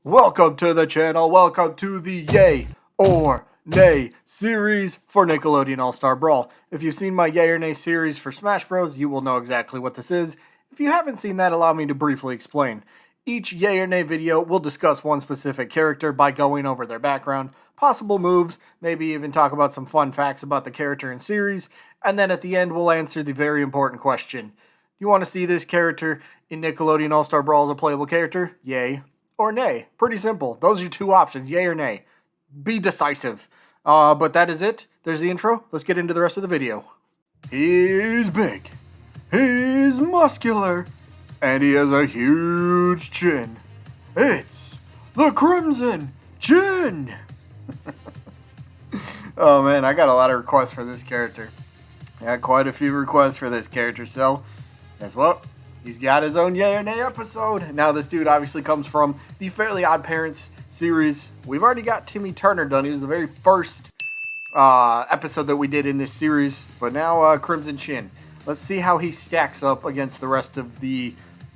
Welcome to the channel, welcome to the Yay or Nay series for Nickelodeon All-Star Brawl. If you've seen my Yay or Nay series for Smash Bros, you will know exactly what this is. If you haven't seen that, allow me to briefly explain. Each Yay or Nay video will discuss one specific character by going over their background, possible moves, maybe even talk about some fun facts about the character and series, and then at the end we'll answer the very important question. You want to see this character in Nickelodeon All-Star Brawl as a playable character? Yay or nay. Pretty simple. Those are your two options, yay or nay. Be decisive. But that is it. There's the intro. Let's get into the rest of the video. He's big. He's muscular. And he has a huge chin. It's the Crimson Chin. Oh man, I got a lot of requests for this character. I got quite a few requests for this character, so guess what? He's got his own Yay or Nay episode. Now, this dude obviously comes from the Fairly Odd Parents series. We've already got Timmy Turner done. He was the very first episode that we did in this series. But now, Crimson Chin. Let's see how he stacks up against the rest of the,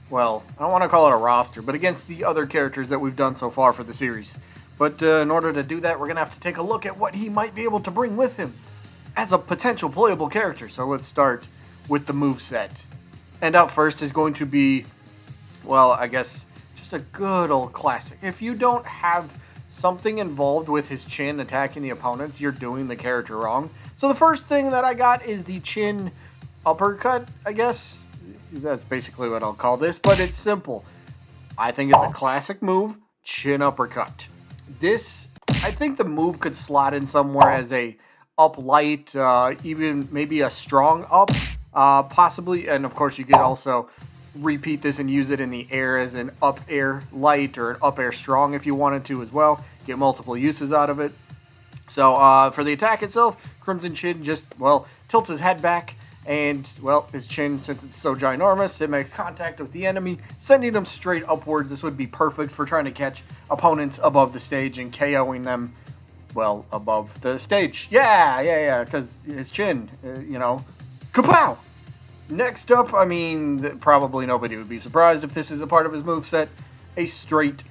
well, I don't want to call it a roster, but against the other characters that we've done so far for the series. But in order to do that, we're going to have to take a look at what he might be able to bring with him as a potential playable character. So let's start with the moveset. And up first is going to be, well, I guess, just a good old classic. If you don't have something involved with his chin attacking the opponents, you're doing the character wrong. So the first thing that I got is the chin uppercut, I guess. That's basically what I'll call this, but it's simple. I think it's a classic move, chin uppercut. This, I think the move could slot in somewhere as a up light, even maybe a strong up. Possibly, and of course you could also repeat this and use it in the air as an up air light or an up air strong if you wanted to as well. Get multiple uses out of it. So for the attack itself, Crimson Chin just, well, tilts his head back and, well, his chin, since it's so ginormous, it makes contact with the enemy, sending them straight upwards. This would be perfect for trying to catch opponents above the stage and KOing them, well, above the stage. Yeah, because his chin, kapow! Next up, I mean, probably nobody would be surprised if this is a part of his moveset, a straight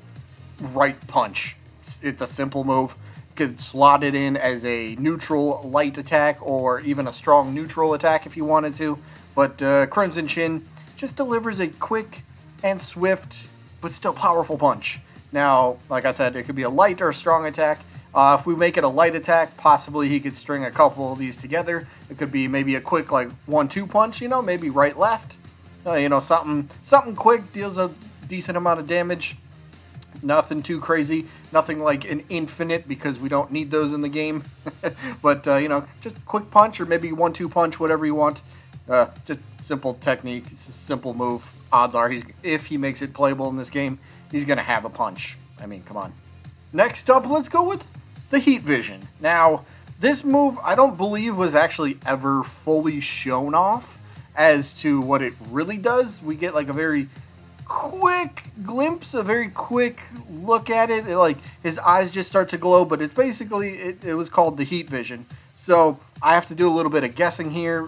right punch. It's a simple move. You could slot it in as a neutral light attack or even a strong neutral attack if you wanted to. But Crimson Chin just delivers a quick and swift but still powerful punch. Now, like I said, it could be a light or a strong attack. If we make it a light attack, possibly he could string a couple of these together. It could be maybe a quick, like, 1-2 punch, maybe right-left. Something quick, deals a decent amount of damage. Nothing too crazy. Nothing like an infinite, because we don't need those in the game. But, just a quick punch, or maybe 1-2 punch, whatever you want. Just simple technique. It's a simple move. Odds are, if he makes it playable in this game, he's going to have a punch. I mean, come on. Next up, let's go with the Heat Vision. Now, this move, I don't believe was actually ever fully shown off as to what it really does. We get like a very quick glimpse, a very quick look at it. Like his eyes just start to glow, but it's basically, it was called the Heat Vision. So I have to do a little bit of guessing here.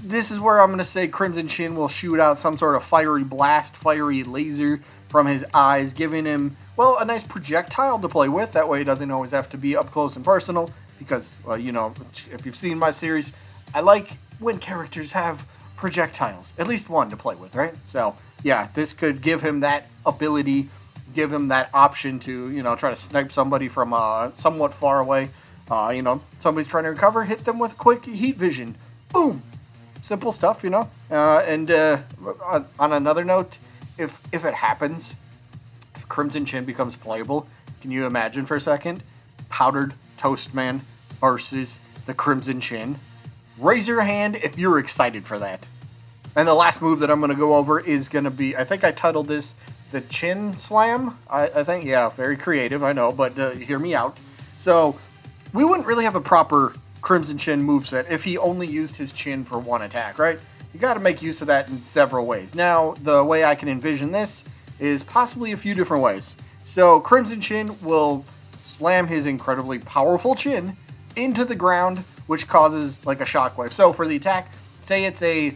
This is where I'm going to say Crimson Chin will shoot out some sort of fiery blast, fiery laser from his eyes, giving him, well, a nice projectile to play with. That way he doesn't always have to be up close and personal. Because, well, if you've seen my series, I like when characters have projectiles. At least one to play with, right? So, yeah, this could give him that ability, give him that option to, try to snipe somebody from somewhat far away. Somebody's trying to recover, hit them with quick heat vision. Boom! Simple stuff, And on another note, if it happens, if Crimson Chin becomes playable, can you imagine for a second? Powdered Toast Man versus the Crimson Chin. Raise your hand if you're excited for that. And the last move that I'm going to go over is going to be, I think I titled this the Chin Slam. I think, yeah, very creative, I know, but hear me out. So, we wouldn't really have a proper Crimson Chin moveset if he only used his chin for one attack, right? You got to make use of that in several ways. Now, the way I can envision this is possibly a few different ways. So, Crimson Chin will slam his incredibly powerful chin into the ground, which causes like a shockwave. So, for the attack, say it's a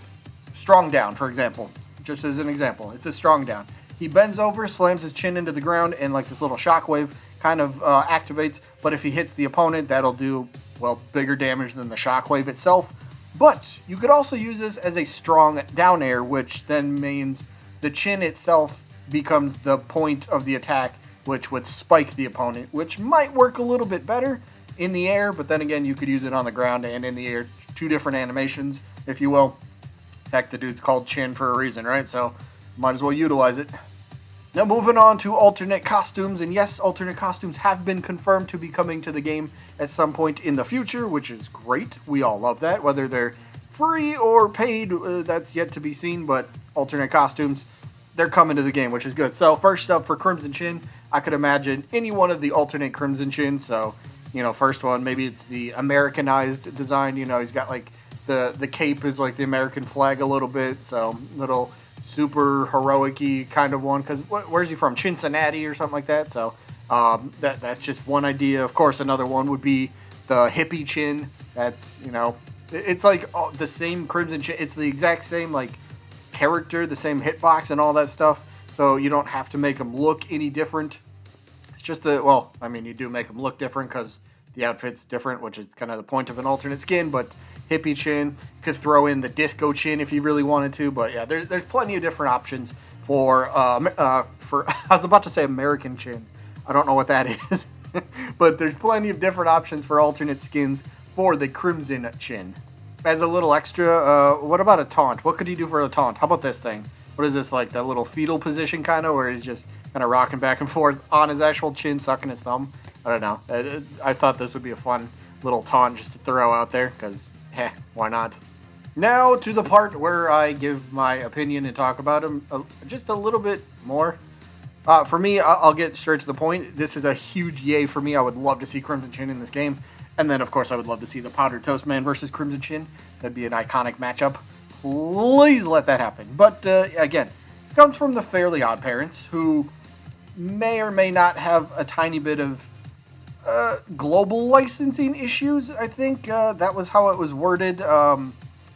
strong down, for example. Just as an example, it's a strong down. He bends over, slams his chin into the ground, and like this little shockwave kind of activates. But if he hits the opponent, that'll do, well, bigger damage than the shockwave itself. But you could also use this as a strong down air, which then means the chin itself becomes the point of the attack, which would spike the opponent, which might work a little bit better in the air, but then again, you could use it on the ground and in the air. Two different animations, if you will. Heck, the dude's called Chin for a reason, right? So, might as well utilize it. Now, moving on to alternate costumes, and yes, alternate costumes have been confirmed to be coming to the game at some point in the future, which is great. We all love that. Whether they're free or paid, that's yet to be seen, but alternate costumes, they're coming to the game, which is good. So, first up for Crimson Chin, I could imagine any one of the alternate Crimson Chin. So, you know, first one, maybe it's the Americanized design. You know, he's got like the cape is like the American flag a little bit. So, little super heroic-y kind of one. Because where's he from? Cincinnati or something like that. So, that's just one idea. Of course, another one would be the hippie chin. That's, you know, it's like the same Crimson Chin. It's the exact same, like, character, the same hitbox and all that stuff. So you don't have to make them look any different. It's just well, I mean, you do make them look different because the outfit's different, which is kind of the point of an alternate skin. But hippie chin, could throw in the disco chin if you really wanted to. But yeah, there's plenty of different options for I was about to say American chin. I don't know what that is. But there's plenty of different options for alternate skins for the Crimson Chin. As a little extra, what about a taunt? What could he do for a taunt? How about this thing? What is this, like that little fetal position kind of, where he's just kind of rocking back and forth on his actual chin, sucking his thumb? I don't know. I thought this would be a fun little taunt just to throw out there, because, why not? Now to the part where I give my opinion and talk about him just a little bit more. For me, I'll get straight to the point. This is a huge yay for me. I would love to see Crimson Chin in this game. And then, of course, I would love to see the Powdered Toast Man versus Crimson Chin. That'd be an iconic matchup. Please let that happen. But, again, it comes from the Fairly Odd Parents, who may or may not have a tiny bit of global licensing issues, I think. That was how it was worded. I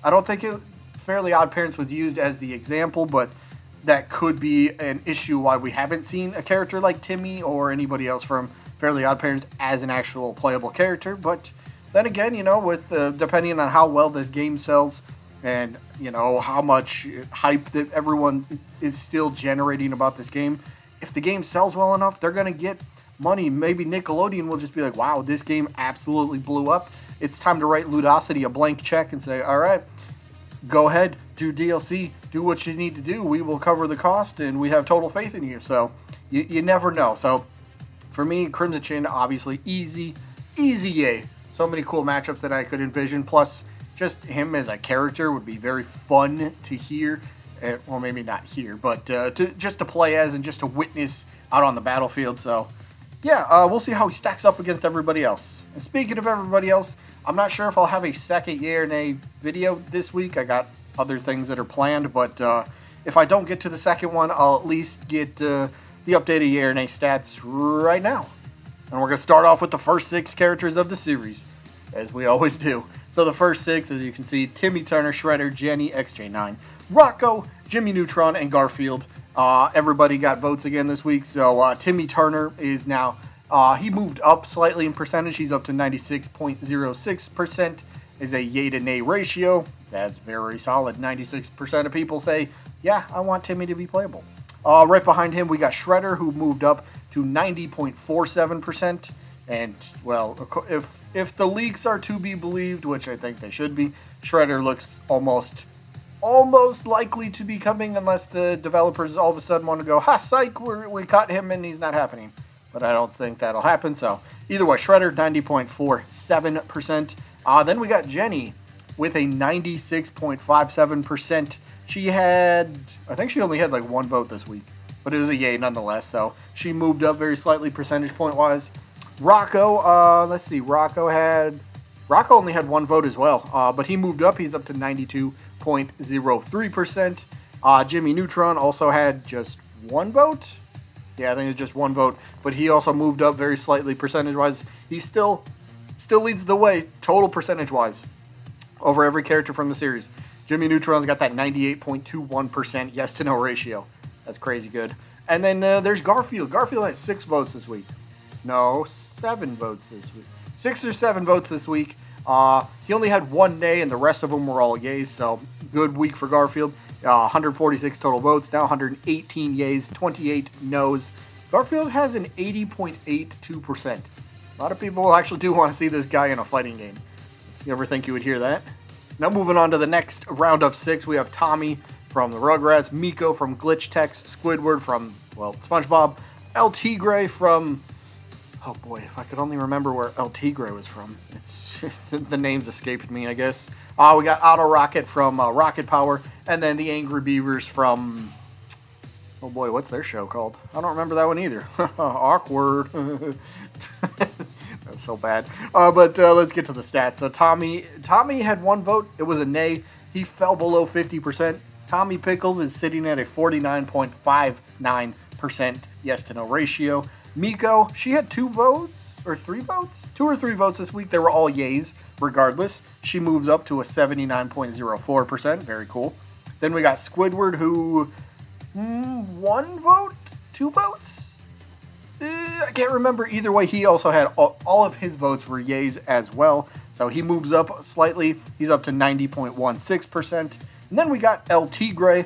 don't think Fairly Odd Parents was used as the example, but that could be an issue why we haven't seen a character like Timmy or anybody else from Fairly Odd Parents as an actual playable character. But then again, you know, with depending on how well this game sells and, you know, how much hype that everyone is still generating about this game, if the game sells well enough, they're going to get money. Maybe Nickelodeon will just be like, wow, this game absolutely blew up. It's time to write Ludosity a blank check and say, all right, go ahead, do DLC, do what you need to do. We will cover the cost, and we have total faith in you. So you never know. So for me, Crimson Chin, obviously, easy yay. So many cool matchups that I could envision. Plus, just him as a character would be very fun to hear. Well, maybe not hear, but just to play as and just to witness out on the battlefield. So, yeah, we'll see how he stacks up against everybody else. And speaking of everybody else, I'm not sure if I'll have a second yay or nay video this week. I got other things that are planned, but if I don't get to the second one, I'll at least get the updated yay or nay stats right now. And we're going to start off with the first 6 characters of the series, as we always do. So the first 6, as you can see, Timmy Turner, Shredder, Jenny, XJ9, Rocco, Jimmy Neutron, and Garfield. Everybody got votes again this week, so Timmy Turner is now, he moved up slightly in percentage. He's up to 96.06%, is a yay to nay ratio. That's very solid. 96% of people say, yeah, I want Timmy to be playable. Right behind him, we got Shredder, who moved up to 90.47%. And, well, if the leaks are to be believed, which I think they should be, Shredder looks almost likely to be coming, unless the developers all of a sudden want to go, ha, psych, we caught him and he's not happening. But I don't think that'll happen. So, either way, Shredder, 90.47%. Then we got Jenny with a 96.57%. I think she only had like 1 vote this week, but it was a yay nonetheless. So, she moved up very slightly percentage point wise. Rocco, let's see, Rocco only had 1 vote as well, but he moved up. He's up to 92.03%. Jimmy Neutron also had just 1 vote. Yeah, I think it's just 1 vote, but he also moved up very slightly percentage-wise. He still leads the way, total percentage-wise, over every character from the series. Jimmy Neutron's got that 98.21% yes-to-no ratio. That's crazy good. And then there's Garfield. Garfield had 6 votes this week. No, 7 votes this week. 6 or 7 votes this week. He only had 1 nay, and the rest of them were all yays. So good week for Garfield. 146 total votes. Now 118 yays, 28 no's. Garfield has an 80.82%. A lot of people actually do want to see this guy in a fighting game. You ever think you would hear that? Now moving on to the next round of 6, we have Tommy from the Rugrats, Miko from Glitch Text, Squidward from, well, SpongeBob, El Tigre from, oh boy, if I could only remember where El Tigre was from. It's the names escaped me, I guess. We got Auto Rocket from Rocket Power, and then the Angry Beavers from, oh boy, what's their show called? I don't remember that one either. Awkward. That's so bad. But let's get to the stats. So Tommy had 1 vote. It was a nay. He fell below 50%. Tommy Pickles is sitting at a 49.59% yes to no ratio. Miko, she had 2 votes or 3 votes? 2 or 3 votes this week. They were all yays regardless. She moves up to a 79.04%. Very cool. Then we got Squidward, who 1 vote? 2 votes? I can't remember. Either way, he also had all of his votes were yays as well. So he moves up slightly. He's up to 90.16%. And then we got El Tigre.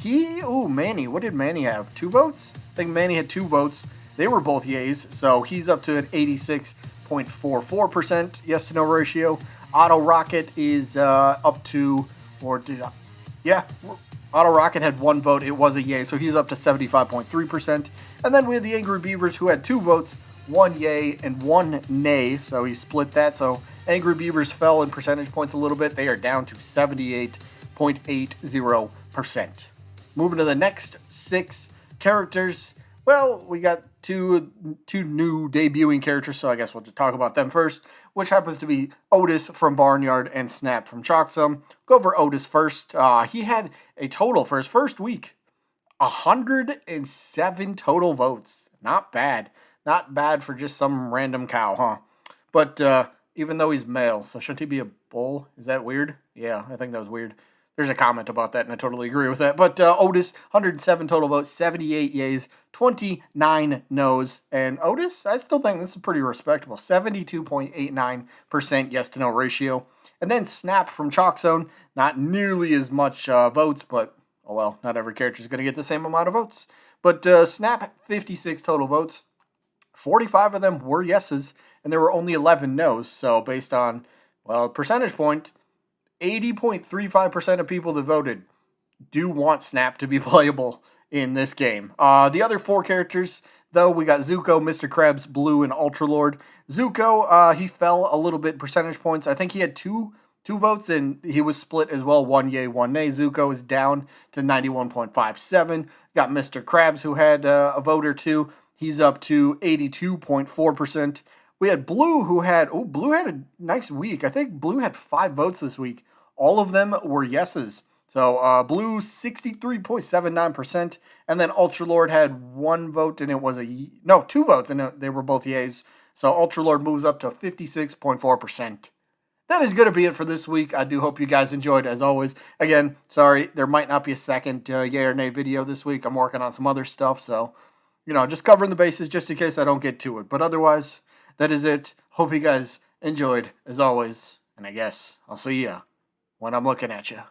Manny. What did Manny have? 2 votes? I think Manny had 2 votes. They were both yays. So he's up to an 86.44% yes to no ratio. Auto Rocket is up to, Auto Rocket had 1 vote. It was a yay. So he's up to 75.3%. And then we had the Angry Beavers, who had 2 votes, 1 yay and 1 nay. So he split that. So Angry Beavers fell in percentage points a little bit. They are down to 78.80%. Moving to the next 6 characters. Well, we got two new debuting characters, so I guess we'll just talk about them first, which happens to be Otis from Barnyard and Snap from Chalksum. Go over Otis first. He had a total for his first week, 107 total votes. Not bad. Not bad for just some random cow, huh? But even though he's male, so shouldn't he be a bull? Is that weird? Yeah, I think that was weird. There's a comment about that, and I totally agree with that. But Otis, 107 total votes, 78 yays, 29 no's. And Otis, I still think this is pretty respectable. 72.89% yes to no ratio. And then Snap from Chalk Zone, not nearly as much votes, but, oh well, not every character is going to get the same amount of votes. But Snap, 56 total votes. 45 of them were yeses, and there were only 11 no's. So based on, well, percentage point, 80.35% of people that voted do want Snap to be playable in this game. The other 4 characters, though, we got Zuko, Mr. Krabs, Blue, and Ultra Lord. Zuko, he fell a little bit in percentage points. I think he had two votes, and he was split as well. 1 yay, 1 nay. Zuko is down to 91.57. Got Mr. Krabs, who had a vote or 2. He's up to 82.4%. We had Blue, who had a nice week. I think Blue had 5 votes this week. All of them were yeses. So Blue, 63.79%. And then Ultra Lord had 1 vote, and it was 2 votes, and they were both yays. So Ultra Lord moves up to 56.4%. That is going to be it for this week. I do hope you guys enjoyed, as always. Again, sorry, there might not be a second yay or nay video this week. I'm working on some other stuff, so, just covering the bases just in case I don't get to it. But otherwise, that is it. Hope you guys enjoyed, as always. And I guess I'll see ya when I'm looking at you.